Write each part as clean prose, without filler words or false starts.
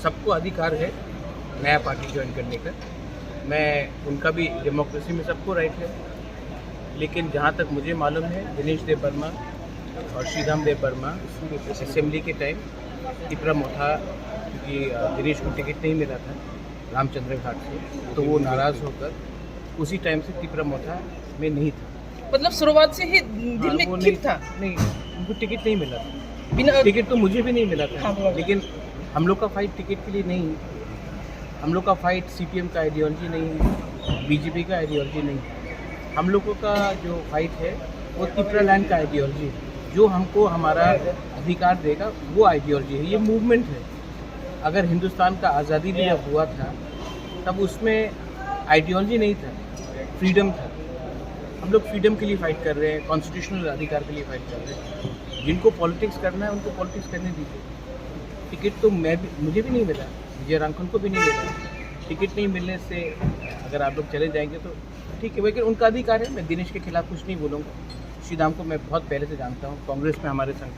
सबको अधिकार है नया पार्टी ज्वाइन करने का। मैं उनका भी डेमोक्रेसी में सबको राइट है, लेकिन जहाँ तक मुझे मालूम है दिनेश देव वर्मा और श्रीराम देव वर्मा असेंबली के टाइम तिपरा मोथा, क्योंकि दिनेश को टिकट नहीं मिला था रामचंद्र घाट से, तो वो नाराज़ होकर उसी टाइम से तिपरा मोथा में नहीं था। मतलब शुरुआत से ही दिल में ठीक था? नहीं, उनको टिकट नहीं मिला था। बिना टिकट तो मुझे भी नहीं मिला था। हाँ, लेकिन हम लोग का फाइट टिकट के लिए नहीं है। हम लोग का फाइट सीपीएम का आइडियोलॉजी नहीं है, बीजेपी का आइडियोलॉजी नहीं है। हम लोगों का जो फाइट है वो तिपरा लैंड का आइडियोलॉजी है, जो हमको हमारा अधिकार देगा वो आइडियोलॉजी है। ये मूवमेंट है। अगर हिंदुस्तान का आज़ादी भी जब हुआ था तब उसमें आइडियोलॉजी नहीं था, फ्रीडम था। हम लोग फ्रीडम के लिए फाइट कर रहे हैं, कॉन्स्टिट्यूशनल अधिकार के लिए फाइट कर रहे हैं। जिनको पॉलिटिक्स करना है उनको पॉलिटिक्स करने दीजिए। टिकट तो मुझे भी नहीं मिला, विजय रांखन को भी नहीं मिला। टिकट नहीं मिलने से अगर आप लोग चले जाएंगे तो ठीक है, लेकिन उनका अधिकार है। मैं दिनेश के खिलाफ कुछ नहीं बोलूँगा। श्रीराम को मैं बहुत पहले से जानता हूँ, कांग्रेस में हमारे संग थे।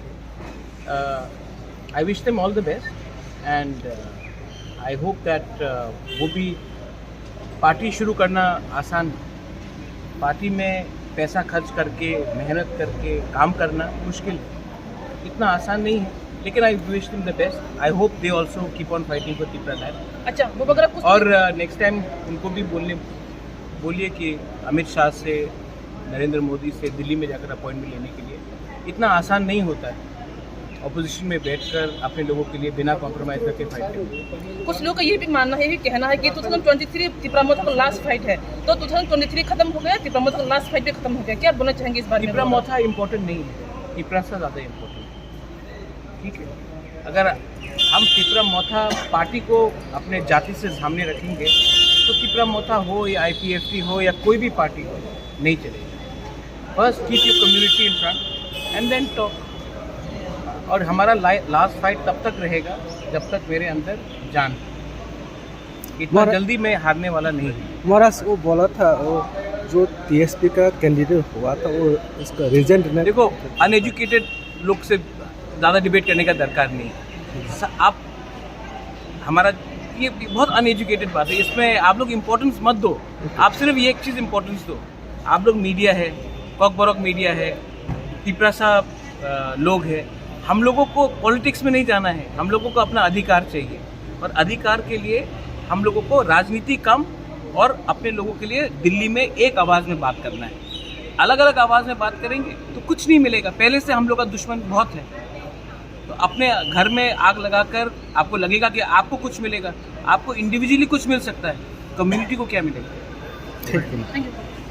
I wish them all the best and I hope that वो भी पार्टी शुरू करना आसान है। पार्टी में पैसा खर्च करके मेहनत करके काम करना मुश्किल है, इतना आसान नहीं है। लेकिन I wish them the best. I hope they also keep on fighting for Tipra land. अच्छा, वो वगैरह कुछ और नेक्स्ट टाइम उनको भी बोलिए कि अमित शाह से, नरेंद्र मोदी से दिल्ली में जाकर अपॉइंटमेंट लेने के लिए इतना आसान नहीं होता है। अपोजिशन में बैठकर अपने लोगों के लिए बिना कॉम्प्रोमाइज करके फाइट करना। कुछ लोगों का ये भी मानना है, ये कहना है कि 2023 तिपरा मोथा का लास्ट फाइट है, तो 2023 खत्म हो गया, तिपरा मोथा का लास्ट फाइट भी खत्म हो गया। क्या बोलना चाहेंगे इस बारे में? तिपरा मोथा इम्पोर्टेंट नहीं है, तिपरा से ज़्यादा इम्पोर्टेंट है। ठीक है, अगर हम तिपरा मोथा पार्टी को अपने जाति से सामने रखेंगे तो तिपरा मोथा हो या IPFT हो या कोई भी पार्टी हो, नहीं चलेगा। First keep your community in front and then talk. और हमारा लास्ट फाइट तब तक रहेगा जब तक मेरे अंदर जान है। इतना जल्दी मैं हारने वाला नहीं हूँ। महाराज वो बोला था, वो जो TSP का कैंडिडेट हुआ था वो उसका रीजन ने देखो, अनएजुकेटेड लोग से ज़्यादा डिबेट करने का दरकार नहीं है। आप हमारा ये बहुत अनएजुकेटेड बात है, इसमें आप लोग इम्पोर्टेंस मत दो। आप सिर्फ ये एक चीज़ इम्पोर्टेंस दो। आप लोग मीडिया है, कॉकबरॉक मीडिया है, तिपरा साहब लोग हैं। हम लोगों को पॉलिटिक्स में नहीं जाना है, हम लोगों को अपना अधिकार चाहिए। और अधिकार के लिए हम लोगों को राजनीति कम और अपने लोगों के लिए दिल्ली में एक आवाज़ में बात करना है। अलग अलग आवाज़ में बात करेंगे तो कुछ नहीं मिलेगा। पहले से हम लोग का दुश्मन बहुत है, तो अपने घर में आग लगाकर आपको लगेगा कि आपको कुछ मिलेगा। आपको इंडिविजुअली कुछ मिल सकता है, कम्युनिटी को क्या मिलेगा? ठीक है। Thank you.